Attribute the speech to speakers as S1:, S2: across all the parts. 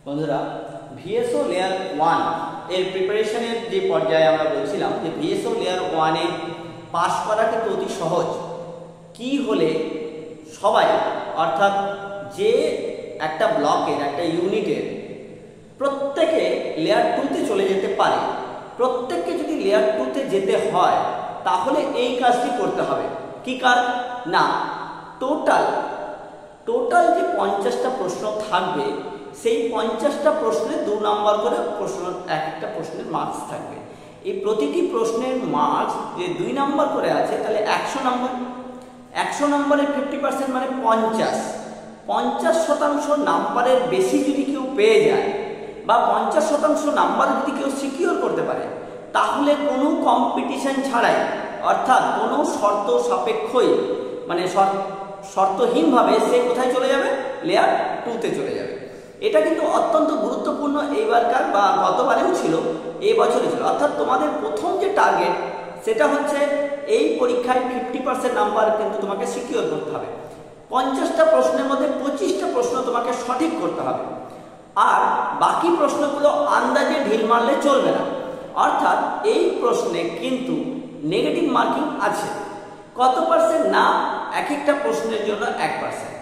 S1: বন্ধুরা ভিএসও লেয়ার 1 এর প্রিপারেশনের যে পর্যায়ে আমরা বলছিলাম যে ভিএসও লেয়ার 1 এ পাস করা কিন্তু অতি সহজ। কি হলে সবাই অর্থাৎ যে একটা ব্লকের একটা ইউনিটের প্রত্যেকে লেয়ার 2 তে চলে যেতে পারে। প্রত্যেককে যদি লেয়ার 2 তে যেতে হয় তাহলে এই কাজটি করতে হবে। কি কাজ না, টোটাল যে 50টা প্রশ্ন থাকবে সেই 50টা প্রশ্নে 2 নাম্বার করে প্রশ্ন, এক একটা প্রশ্নের মার্কস থাকবে। এই প্রতিটি প্রশ্নের মার্কস যে 2 নাম্বার করে আছে তাহলে 100 নাম্বার। 100 নাম্বারের 50% মানে 50% নাম্বারের বেশি যদি কেউ পেয়ে যায় বা 50% নাম্বার যদি কেউ সিকিউর করতে পারে তাহলে কোনো কম্পিটিশন ছাড়াই অর্থাৎ কোনো শর্ত সাপেক্ষই মানে শর্তহীনভাবে সে কোথায় চলে যাবে, লেয়ার 2 তে চলে যাবে। এটা কিন্তু অত্যন্ত গুরুত্বপূর্ণ এইবারকার বা গতবারেও ছিল, এই বছরে ছিল। অর্থাৎ তোমাদের প্রথম যে টার্গেট সেটা হচ্ছে এই পরীক্ষায় 50% নাম্বার কিন্তু তোমাকে সিকিউর করতে হবে। 50টা প্রশ্নের মধ্যে 25টা প্রশ্ন তোমাকে সঠিক করতে হবে, আর বাকি প্রশ্নগুলো আন্দাজে ঢিল মারলে চলবে না। অর্থাৎ এই প্রশ্নে কিন্তু নেগেটিভ মার্কিং আছে। কত পার্সেন্ট না, এক একটা প্রশ্নের জন্য 1%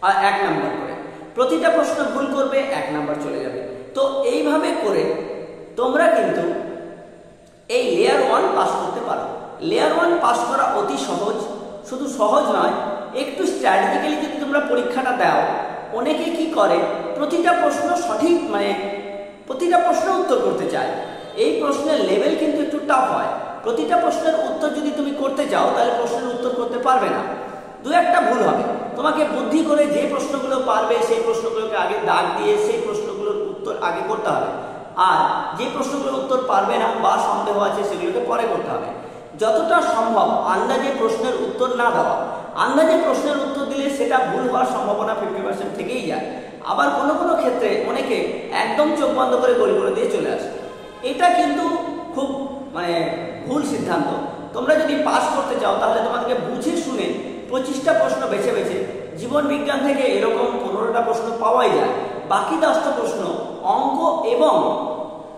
S1: আর 1 নাম্বার করে। প্রতিটা প্রশ্ন ভুল করবে 1 নাম্বার চলে যাবে। তো এইভাবে করে তোমরা কিন্তু এই লেয়ার 1 পাস করতে পারো। লেয়ার 1 পাস করা অতি সহজ। শুধু সহজ নয়, একটু স্ট্র্যাটেজিক্যালি যদি তোমরা পরীক্ষাটা দাও, অনেকে কি করে প্রতিটা প্রশ্ন সঠিক মানে প্রতিটা প্রশ্ন উত্তর করতে চায়। এই প্রশ্নের লেভেল কিন্তু একটু টাফ হয়। প্রতিটা প্রশ্নের উত্তর যদি তুমি করতে চাও তাহলে প্রশ্নের উত্তর করতে পারবে না, 2-1টা ভুল হবে। তোমাকে বুদ্ধি করে যে প্রশ্নগুলো পারবে সেই প্রশ্নগুলোকে আগে দাগ দিয়ে সেই প্রশ্নগুলোর উত্তর আগে করতে হবে, আর যে প্রশ্নগুলোর উত্তর পারবে না বা সন্দেহ আছে সেগুলোকে পরে করতে হবে। যতটা সম্ভব আন্দাজে প্রশ্নের উত্তর না দেওয়া। আন্দাজে প্রশ্নের উত্তর দিলে সেটা ভুল হওয়ার সম্ভাবনা 50% থেকেই যায়। আবার কোনো কোনো ক্ষেত্রে অনেকে একদম চোখ বন্ধ করে গোল করে দিয়ে চলে আসে। এটা কিন্তু খুব মানে ভুল সিদ্ধান্ত। তোমরা যদি পাস করতে চাও তাহলে তোমাদেরকে বুঝে শুনে 25টা প্রশ্ন বেছে বেছে, জীবন বিজ্ঞান থেকে এরকম 15টা প্রশ্ন পাওয়াই যায়, বাকি 10টা প্রশ্ন অঙ্ক এবং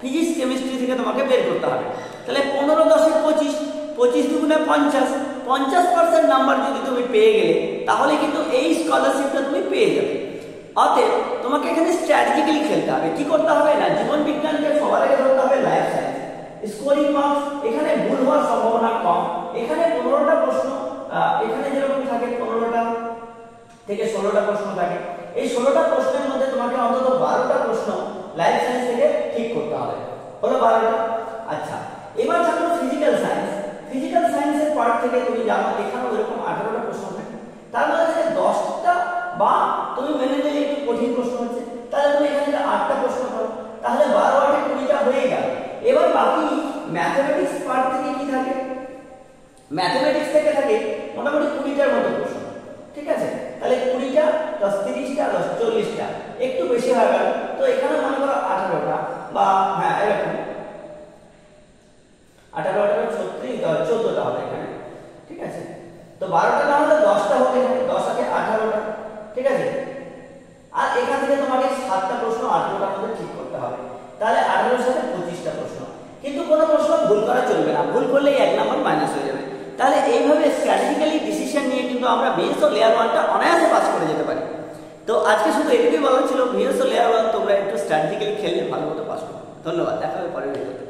S1: ফিজিক্স কেমিস্ট্রি থেকে তোমাকে বের করতে হবে। তাহলে 15 10 25, 25 দুগুণে 50, 50% নাম্বার যদি তুমি পেয়ে গেলে তাহলে কিন্তু এই স্কলারশিপটা তুমি পেয়ে যাবে। অতএব তোমাকে এখানে স্ট্র্যাটেজিক্যালি খেলতে হবে। কি করতে হবে না, জীবন বিজ্ঞানকে সবার আগে ধরতে হবে লাইফ সায়েন্স। স্কোরিং মার্কস এখানে ভুল হওয়ার সম্ভাবনা কম। এখানে 15টা প্রশ্ন, এখানে যেরকম থাকে 15টা থেকে 16টা প্রশ্ন থাকে। এই 16টা প্রশ্নের মধ্যে তোমাকে অন্তত 12টা প্রশ্ন লাইফ সায়েন্স থেকে ঠিক করতে হবে। হলো 12টা। আচ্ছা, এবার থাকলো ফিজিক্যাল সায়েন্স। ফিজিক্যাল সায়েন্সের পার্ট থেকে তুমি জানো এখানেও এরকম 18টা প্রশ্ন থাকে। তার মধ্যে থেকে 10টা বা তুমি মেনে নিলে একটু কঠিন প্রশ্ন হচ্ছে, তাহলে তুমি এখানে 8টা প্রশ্ন করো, তাহলে 12 8 20টা হয়ে গেল। এবার বাকি ম্যাথমেটিক্স পার্ট থেকে কি থাকে, ম্যাথমেটিক্স থেকে থাকে মোটামুটি 20টার মতো প্রশ্ন। ঠিক আছে, তাহলে 20টা + 30টা + 40টা একটু বেশি হয়ে গেল। তো এখানে মনে করো 18টা বা হ্যাঁ এরকম 18 18 36 14টা হবে এখানে। ঠিক আছে, তো 12টা না হলে 10টা হবে এখানে, 10 আছে 18টা। ঠিক আছে, আর এখান থেকে তোমাকে 7টা প্রশ্ন 18টার মধ্যে ঠিক করতে হবে। তাহলে 18 সাথে 25টা প্রশ্ন। কিন্তু কোনো প্রশ্ন ভুল করা চলবে না, ভুল করলেই 1 নাম্বার মাইনাস হয়ে যাবে। তাহলে এইভাবে স্ট্র্যাটেজিক্যালি ডিসিশন নিয়ে কিন্তু আমরা ভিএসও লেয়ার 1টা অনায়াসে পাস করে যেতে পারি। তো আজকে শুধু এটুকুই বলার ছিল, ভিএসও লেয়ার 1 তোমরা একটু স্ট্র্যাটেজিক্যালি খেললে ভালো মতো পাস করবে। ধন্যবাদ, দেখা হবে পরের ভিডিওতে।